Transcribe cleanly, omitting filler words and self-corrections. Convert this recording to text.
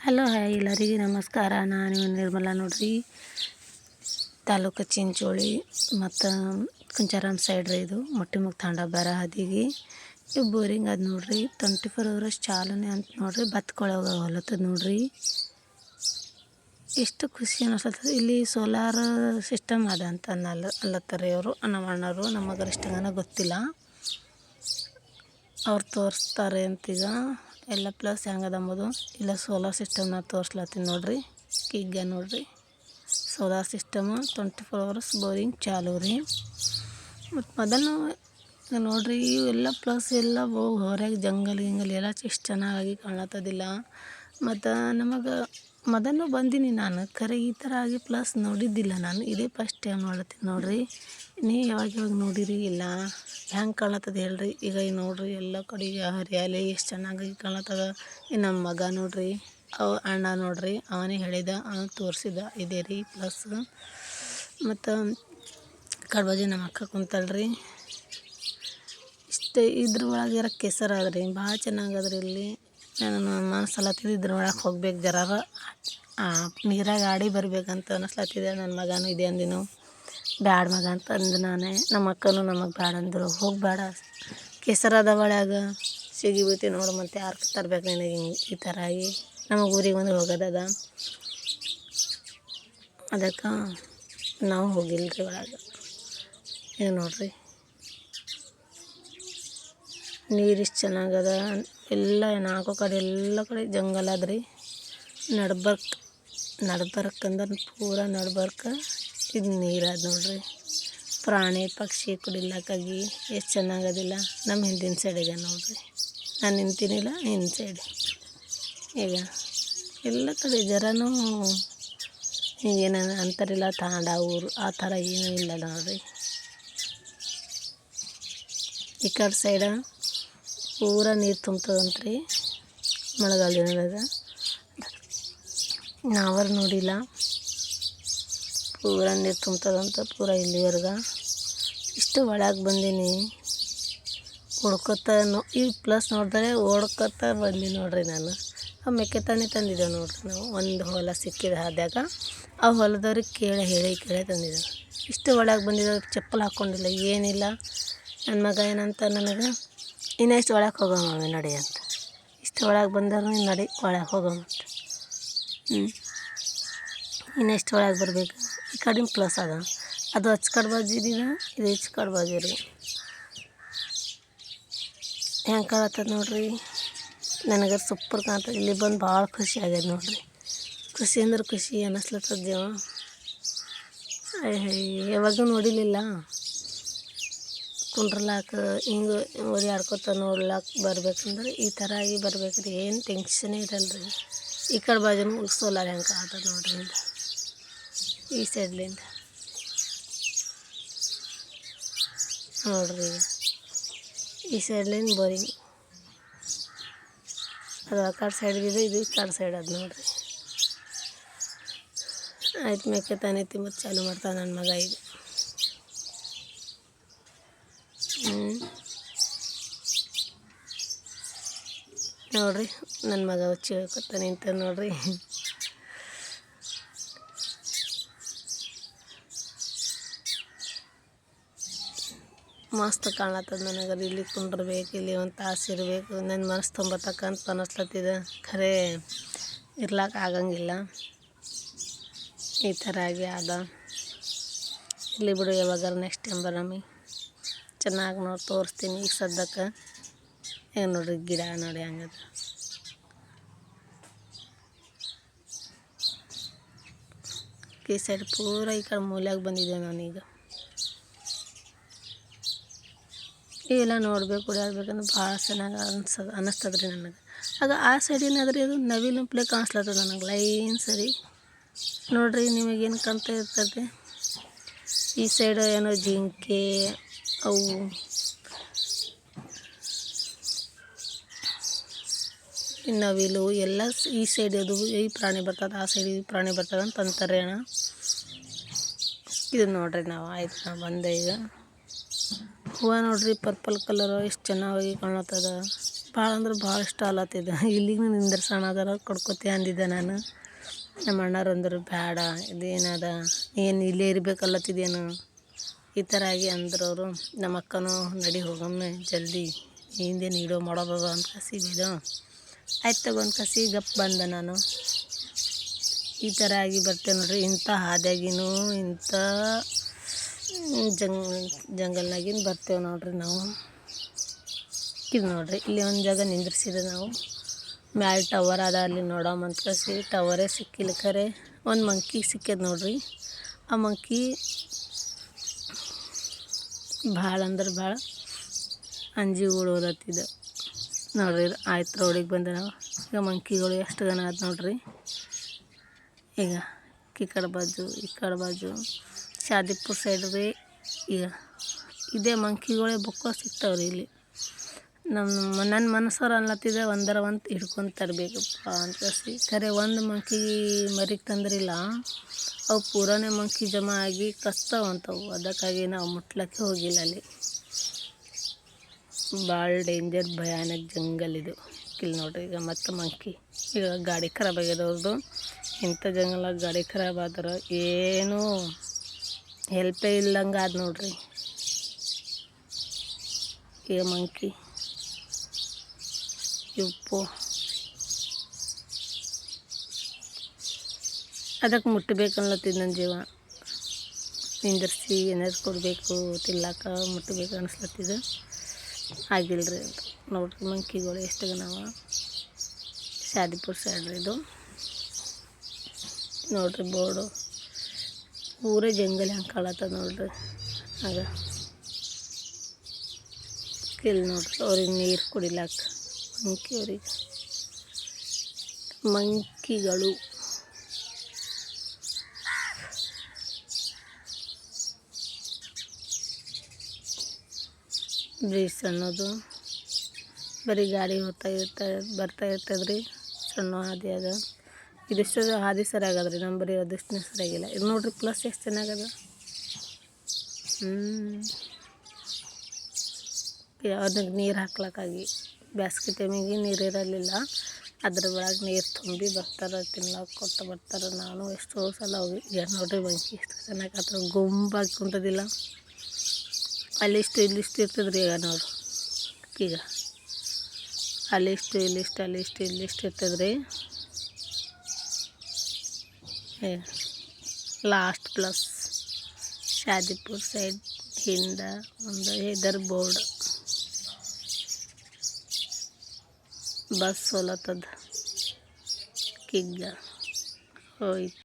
Hello hi ಎಲ್ಲರಿಗೆ ನಮಸ್ಕಾರ. ನಾನು ನಿರ್ಮಲಾ ನೋಡ್ರಿ. ತಾಲೂಕು ಚಿಂಚೋಳಿ ಮತ್ತು ಕುಂಚಾರಾಮ್ ಸೈಡ್ ರೀ. ಇದು ಮೊಟ್ಟಿಮುಗ್ ತಾಂಡ ಬರ ಹದಿಗೆ ಇವು ಬೋರಿಂಗ್ ಅದು ನೋಡ್ರಿ. 24 hours ಚಾಲನೆ ಅಂತ ನೋಡ್ರಿ. ಬತ್ಕೊಳಗ ಹೊಲತ್ತದ ನೋಡ್ರಿ. ಎಷ್ಟು ಖುಷಿ ಅನಿಸ್ತದೆ. ಇಲ್ಲಿ ಸೋಲಾರ್ ಸಿಸ್ಟಮ್ ಅದ ಅಂತ ಅಲ್ಲತ್ತರಿ ಅವರು ನಮ್ಮ ಅಣ್ಣವರು. ನಮಗೆ ಅಷ್ಟಂಗನ ಗೊತ್ತಿಲ್ಲ, ಅವ್ರು ತೋರಿಸ್ತಾರೆ ಅಂತೀಗ ಎಲ್ಲ ಪ್ಲಸ್ ಹೆಂಗದ ಅಂಬೋದು. ಇಲ್ಲ ಸೋಲಾರ್ ಸಿಸ್ಟಮ್ನ ತೋರಿಸ್ಲತ್ತೀನಿ ನೋಡ್ರಿ. ಈಗ ನೋಡ್ರಿ ಸೋಲಾರ್ ಸಿಸ್ಟಮ್ 24 hours ಬೋರಿಂಗ್ ಚಾಲು ರೀ. ಮತ್ತು ಮೊದಲು ನೋಡ್ರಿ ಇವೆಲ್ಲ ಪ್ಲಸ್ ಎಲ್ಲ ಹೊರಗೆ ಜಂಗಲ್ ಎಲ್ಲ ಎಷ್ಟು ಚೆನ್ನಾಗಿ ಕಾಣತ್ತದಿಲ್ಲ. ಮತ್ತು ನಮಗೆ ಮೊದಲು ಬಂದೀನಿ ನಾನು, ಖರೆ ಈ ಥರ ಆಗಿ ಪ್ಲಸ್ ನೋಡಿದ್ದಿಲ್ಲ ನಾನು. ಇದೇ ಫಸ್ಟ್ ಟೈಮ್ ನೋಡ್ತೀನಿ ನೋಡ್ರಿ. ನೀವು ಯಾವಾಗ ನೋಡಿರಿ ಇಲ್ಲ ಹೆಂಗೆ ಕಾಣತ್ತದ ಹೇಳ್ರಿ. ಈಗ ನೋಡ್ರಿ ಎಲ್ಲ ಕಡೆಗೆ ಹರಿಯಾಲಿ ಎಷ್ಟು ಚೆನ್ನಾಗಿ ಕಾಣತ್ತದ. ನಮ್ಮ ಮಗ ನೋಡ್ರಿ, ಅಣ್ಣ ನೋಡ್ರಿ, ಅವನೇ ಹೇಳಿದ, ಅವನು ತೋರಿಸಿದ ಇದೇ ರೀ ಪ್ಲಸ್. ಮತ್ತು ಕಡ್ಬಾಜಿ ನಮ್ಮ ಅಕ್ಕ ಕುಂತಲ್ರಿ. ಇಷ್ಟು ಇದ್ರ ಒಳಗೆ ಇರೋ ಕೆಸರು ಅದ್ರಿ, ಭಾಳ ಚೆನ್ನಾಗದ್ರಿ. ಇಲ್ಲಿ ನಾನು ಮನಸ್ಸಲ್ಲತ್ತಿದ್ದು ಇದ್ರೊಳಗೆ ಹೋಗ್ಬೇಕು, ಜರಾರ ನೀರಾಗ ಆಡಿ ಬರ್ಬೇಕಂತ ಅನಿಸ್ಲತ್ತಿದೆ. ನನ್ನ ಮಗನೂ ಇದೆ ಅಂದಿನು, ಬ್ಯಾಡ ಮಗ ಅಂತ ಅಂದು ನಾನೇ. ನಮ್ಮ ಅಕ್ಕನೂ ನಮಗೆ ಬ್ಯಾಡ ಅಂದರು, ಹೋಗಬೇಡ ಕೆಸರದ ಒಳಗೆ ಸಿಗಿಬಿಟ್ಟು ನೋಡು, ಮತ್ತು ಯಾರು ತರ್ಬೇಕು ನಿನಗೆ ಈ ಥರ ಆಗಿ. ನಮಗೆ ಊರಿಗೆ ಒಂದು ಹೋಗೋದದ, ಅದಕ್ಕೆ ನಾವು ಹೋಗಿಲ್ಲ ರೀ ಒಳಗೆ. ಈಗ ನೋಡ್ರಿ ನೀರು ಇಷ್ಟು ಚೆನ್ನಾಗದ. ಎಲ್ಲ ನಾಲ್ಕು ಕಡೆ ಎಲ್ಲ ಕಡೆ ಜಂಗಲ್ ಅದ್ರಿ. ನಡ್ಬರ್ಕಂದ್ರೆ ಪೂರ ನಡ್ಬರ್ಕ ಇದು ನೀರು ಅದು ನೋಡ್ರಿ. ಪ್ರಾಣಿ ಪಕ್ಷಿ ಕುಡಿಲಕ್ಕಾಗಿ ಎಷ್ಟು ಚೆನ್ನಾಗದಿಲ್ಲ. ನಮ್ಮ ಹಿಂದಿನ ಸೈಡಿಗೆ ನೋಡ್ರಿ, ನಾನು ನಿಂತೀನಿಲ್ಲ ಹಿಂದಿನ ಸೈಡ್. ಈಗ ಎಲ್ಲ ಕಡೆ ಜರನೂ ಹಿಂಗೇನ ಅಂತಾರಿಲ್ಲ ತಾಂಡ ಊರು ಆ ಥರ ಏನೂ ಇಲ್ಲ ನೋಡ್ರಿ. ಈ ಕಡೆ ಸೈಡ ಪೂರ ನೀರು ತುಂಬ್ತದಂತ್ರಿ ಮಳೆಗಾಲ ದಿನದಾಗ. ನಾವರು ನೋಡಿಲ್ಲ, ಪೂರ ನೀರು ತುಂಬ್ತದಂತ ಪೂರ ಇಲ್ಲಿವರೆಗೆ. ಇಷ್ಟು ಒಳಗೆ ಬಂದೀನಿ ಹುಡ್ಕೊತ ಈ ಪ್ಲಸ್ ನೋಡಿದ್ರೆ ಓಡ್ಕೊತ ಬಂದೀನಿ ನೋಡ್ರಿ. ನಾನು ಆ ಮೆಕ್ಕೆತಾನೆ ತಂದಿದ್ದೆ ನೋಡ್ರಿ. ನಾವು ಒಂದು ಹೊಲ ಸಿಕ್ಕಿದ ಹಾದ್ಯಾಗ ಆ ಹೊಲದವ್ರಿಗೆ ಹೇಳಿ ತಂದಿದ್ದೆ. ಇಷ್ಟು ಒಳಗೆ ಬಂದಿದ್ದ, ಚಪ್ಪಲ್ ಹಾಕ್ಕೊಂಡಿಲ್ಲ ಏನಿಲ್ಲ. ನನ್ನ ಮಗ ಏನಂತ ನನಗೆ, ಇನ್ನೆಷ್ಟು ಒಳಗೆ ಹೋಗೋಣ ನಡಿ ಅಂತ. ಇಷ್ಟು ಒಳಗೆ ಬಂದರು ನಡಿ ಒಳಗೆ ಹೋಗೋಮಂತ. ಇನ್ನೆಷ್ಟು ಒಳಗೆ ಬರಬೇಕು. ಈ ಕಡಿಮೆ ಪ್ಲಸ್ ಅದ, ಅದು ಹಚ್ಚ ಕಡೆ ಬಾಜು ಇದೀಗ, ಇದು ಈಚೆ ಕಡೆ ಬಾಜು ರೀ. ಹೆಂಗೆ ಕಾಣತ್ತದ ನೋಡ್ರಿ. ನನಗೆ ಸೂಪರ್ ಕಾಣ್ತದೆ. ಇಲ್ಲಿ ಬಂದು ಭಾಳ ಖುಷಿ ಆಗ್ಯದ ನೋಡ್ರಿ. ಖುಷಿ ಅಂದ್ರೆ ಖುಷಿ ಅನ್ನಿಸ್ಲತ್ತದ ಜೀವ. ಯಾವಾಗೂ ನೋಡಿಲಿಲ್ಲ. ಕುಂಡ್ರಲಾಕ ಹಿಂಗೆ ಓಡಾಡ್ಕೊತ ನೋಡ್ಲಾಕ ಬರ್ಬೇಕಂದ್ರೆ ಈ ಥರ ಆಗಿ ಬರ್ಬೇಕ್ರಿ. ಏನು ಟೆನ್ಷನೇ ಇರಲ್ರಿ. ಈ ಕಡೆ ಬಾಜುನು ಸೋಲಾರ್ ಹೆಂಗೆ ಕಾಣ್ತದೆ ನೋಡ್ರಿ. ಇಂದ ಈ ಸೈಡ್ಲಿಂದ ನೋಡ್ರಿ, ಈ ಸೈಡ್ಲಿಂದ ಬೋರಿಂಗ್ ಅದು ಆ ಕಡೆ ಸೈಡ್ಗಿದೆ, ಇದು ಈ ಕಡೆ ಸೈಡ್ ಅದು ನೋಡ್ರಿ. ಆಯ್ತು ಮೇಕೆ ತಾನೇ ತಿಂಬತ್ತು ಚಾಲು ಮಾಡ್ತಾನೆ ನನ್ನ ಮಗ ಈಗ. ನೋಡ್ರಿ ನನ್ನ ಮಗ ಹುಚ್ಚಿ ಹೇಳ್ಕೊತ ನಿಂತ ನೋಡ್ರಿ. ಮಸ್ತ್ ಕಾಣತ್ತದ ನನಗೆ. ಇಲ್ಲಿ ಕುಂಡ್ರಬೇಕು, ಇಲ್ಲಿ ಒಂದು ತಾಸು ಇರಬೇಕು, ನನ್ನ ಮನಸ್ಸು ತೊಂಬತ್ತಕ್ಕಂತ ಅನ್ನಿಸ್ಲತ್ತಿದೆ. ಖರೆ ಇರ್ಲಾಕ ಆಗಂಗಿಲ್ಲ, ಈ ಥರ ಆಗಿ ಅದ. ಇಲ್ಲಿ ಬಿಡು, ಯಾವಾಗಾರ ನೆಕ್ಸ್ಟ್ ಟೈಮ್ ಬರಮ್ಮಿ ಚೆನ್ನಾಗಿ ನೋಡಿ ತೋರಿಸ್ತೀನಿ. ಈಗ ಸದ್ಯಕ್ಕೆ ಈಗ ನೋಡ್ರಿ ಗಿಡ ನೋಡಿ ಹಂಗದ. ಈ ಸೈಡ್ ಪೂರ ಈ ಕಡೆ ಮೂಲ್ಯಾಗ ಬಂದಿದ್ದೆ ನಾನೀಗ. ಇವೆಲ್ಲ ನೋಡ್ಬೇಕು, ಓಡಾಡ್ಬೇಕಂದ್ರೆ ಭಾಳ ಚೆನ್ನಾಗಿ ಅನ್ನಿಸ್ತದ್ರಿ ನನಗೆ. ಆಗ ಆ ಸೈಡಿನಾದ್ರಿ ಅದು ನವಿಲು ಪ್ಲೇ ಕಾಣಿಸ್ಲತ್ತದ ನನಗೆ ಲೈನ್ ಸರಿ. ನೋಡ್ರಿ ನಿಮಗೇನು ಕಾಣ್ತಾ ಇರ್ತದೆ. ಈ ಸೈಡ್ ಏನೋ ಜಿಂಕೆ ಅವು ನವಿಲು ಎಲ್ಲ ಈ ಸೈಡ್ ಅದು ಈ ಪ್ರಾಣಿ ಬರ್ತದೆ, ಆ ಸೈಡ್ ಈ ಪ್ರಾಣಿ ಬರ್ತದೆ ಅಂತ ಅಂತಾರೆ ಅಣ್ಣ. ಇದು ನೋಡ್ರಿ ನಾವು ಆಯ್ತು ನಾವು ಬಂದೆ. ಈಗ ಹೂವು ನೋಡ್ರಿ ಪರ್ಪಲ್ ಕಲರು ಎಷ್ಟು ಚೆನ್ನಾಗಿ ಕಾಣತ್ತದ. ಭಾಳ ಅಂದ್ರೆ ಭಾಳ ಇಷ್ಟ ಆಲತ್ತಿದ್ದು. ಇಲ್ಲಿಗೂ ನಿಂದ್ರಸೋಣ ಅದರ ಕೊಡ್ಕೋತಿ ಅಂದಿದ್ದೆ ನಾನು. ನಮ್ಮ ಅಣ್ಣಾರು ಅಂದರು ಬೇಡ, ಇದೇನದ, ಏನು ಇಲ್ಲೇ ಇರಬೇಕಲ್ಲತ್ತಿದೇನು ಈ ಥರ ಆಗಿ ಅಂದ್ರು ಅವರು. ನಮ್ಮ ಅಕ್ಕನೂ ನಡಿ ಹೋಗಮ್ಮೆ ಜಲ್ದಿ, ಹಿಂದೇನು ವೀಡಿಯೋ ಮಾಡೋದದ ಅಂತ ಕಸಿ ಬಿಡು. ಆಯ್ತು ತಗೊಂಡು ಕಸಿ ಗಪ್ ಬಂದೆ ನಾನು. ಈ ಥರ ಆಗಿ ಬರ್ತೇವೆ ನೋಡ್ರಿ. ಇಂಥ ಹಾದಿಯಾಗಿನೂ ಇಂಥ ಜಂಗಲ್ನಾಗಿನ ಬರ್ತೇವೆ ನೋಡ್ರಿ ನಾವು. ಇದು ನೋಡ್ರಿ, ಇಲ್ಲಿ ಒಂದು ಜಾಗ ನಿಂದ್ರಿಸಿದೆ ನಾವು. ಮ್ಯಾಲೆ ಟವರ್ ಅದ, ಅಲ್ಲಿ ನೋಡಮ್ಮ ಅಂತ ಕಸಿ ಟವರೇ ಸಿಕ್ಕಿಲ್ಲ. ಖರೆ ಒಂದು ಮಂಕಿ ಸಿಕ್ಕ್ಯದ ನೋಡ್ರಿ. ಆ ಮಂಕಿ ಭಾಳ ಅಂದ್ರೆ ಭಾಳ ಅಂಜಿ ಓಡೋದತ್ತಿದ ನೋಡ್ರಿ. ಆಯ್ತು ರೋಡಿಗೆ ಬಂದೆ ನಾವು. ಈಗ ಮಂಕಿಗಳು ಎಷ್ಟು ಜನ ಆಯ್ತು ನೋಡ್ರಿ. ಈಗ ಈ ಕಡೆ ಬಾಜು ಶಾದಿಪುರ ಸೈಡ್ ರೀ. ಈಗ ಇದೇ ಮಂಕಿಗಳೇ ಬೊಕ್ಕ ಸಿಗ್ತಾವ್ರಿ ಇಲ್ಲಿ. ನನ್ನ ಮನಸ್ಸವ್ರು ಅನ್ಲತ್ತಿದೆ ಒಂದರ ಒಂದು ಹಿಡ್ಕೊಂಡು ತರಬೇಕಪ್ಪ ಅಂತ ಕಸಿ. ಖರೆ ಒಂದು ಮಂಕಿ ಮರಿಗೆ ತಂದ್ರಿಲ್ಲ, ಅವು ಪೂರಾನೇ ಮಂಕಿ ಜಮಾ ಆಗಿ ಕಸ್ತಾವಂತವು. ಅದಕ್ಕಾಗಿ ನಾವು ಮುಟ್ಲಕ್ಕೆ ಹೋಗಿಲ್ಲ ಅಲ್ಲಿ. ಭಾಳ ಡೇಂಜರ್ ಭಯಾನಕ ಜಂಗಲ್ ಇದು. ಇಲ್ಲಿ ನೋಡ್ರಿ, ಈಗ ಮತ್ತೆ ಮಂಕಿ. ಈಗ ಗಾಡಿ ಖರಾಬ್ ಆಗ್ಯದವ್ರದ್ದು. ಇಂಥ ಜಂಗಲಾಗ ಗಾಡಿ ಖರಾಬ್ ಆದ್ರೆ ಏನೂ ಹೆಲ್ಪೇ ಇಲ್ಲಂಗೆ ಆದ ನೋಡ್ರಿ. ಈಗ ಮಂಕಿ ಉಪ್ಪು ಅದಕ್ಕೆ ಮುಟ್ಟಬೇಕನ್ಲತ್ತಿದ್ದು ನನ್ನ ಜೀವ. ನಿಂದಿರ್ಸಿ ಏನಾದ್ರು ಕೊಡಬೇಕು ತಿನ್ಲಾಕ ಮುಟ್ಟಬೇಕು ಅನಿಸ್ಲತ್ತಿದ್ದು. ಆಗಿಲ್ರಿ ಅದು ನೋಡ್ರಿ. ಮಂಕಿಗಳು ಎಷ್ಟು ನಾವು ಶಾದಿಪುರ ಸೈಡ್ ರೀ ಇದು. ನೋಡ್ರಿ ಬೋರ್ಡು ಪೂರ ಜಂಗಲ್ ಹೆಂಗೆ ಕಾಣತ್ತದ ನೋಡ್ರಿ. ಆಗ ಇಲ್ಲಿ ನೋಡ್ರಿ, ಅವ್ರಿಗೆ ನೀರು ಕುಡಿಲಾಕ ಮಂಕಿಗಳು. ಬ್ರಿಡ್ಜ್ ಅನ್ನೋದು ಬರೀ ಗಾಡಿ ಬರ್ತಾ ಇರ್ತದ್ರಿ. ಸಣ್ಣ ಹಾದಿ ಅದ. ಇದಿಷ್ಟು ಹಾದಿ ಸರಿಯಾಗದ್ರಿ, ನಮ್ಮ ಬರೀ ಅದಷ್ಟೇ ಸರಿಯಾಗಿಲ್ಲ. ಇದು ನೋಡ್ರಿ ಪ್ಲಸ್ ಎಷ್ಟು ಚೆನ್ನಾಗದ. ಅದಕ್ಕೆ ನೀರು ಹಾಕ್ಲಕ್ಕಾಗಿ ಬ್ಯಾಸ್ಗೆ ಟೈಮಿಗೆ ನೀರು ಇರಲಿಲ್ಲ. ಅದ್ರ ಒಳಗೆ ನೀರು ತುಂಬಿ ಬರ್ತಾರೆ, ತಿನ್ಲಾಕ ಕೊಟ್ಟು ಬರ್ತಾರೆ. ನಾನು ಎಷ್ಟೋ ಸಲ ಹೋಗಿ. ಈಗ ನೋಡ್ರಿ ಮಂಕಿ ಎಷ್ಟು ಚೆನ್ನಾಗಿ ಆತರ ಗುಂಪಾಗಿ ಕುಂತದಿಲ್ಲ. ಅಲ್ಲಿಷ್ಟು ಇಲ್ಲಿಷ್ಟು ಇರ್ತದ್ರಿ. ಈಗ ನೋಡ್ರಿ, ಈಗ ಅಲ್ಲಿಷ್ಟು ಇಲ್ಲಿಷ್ಟು ಇರ್ತದ್ರಿ. ಲಾಸ್ಟ್ ಪ್ಲಸ್ ಶಾದಿಪುರ ಸೈಡ್ ಹಿಂದ ಒಂದು ಹೆದರ್ ಬೋರ್ಡ್ ಬಸ್ ಹೋಲತ್ತದ ಕಿಗ್ಗ ಹೋಯ್ತು.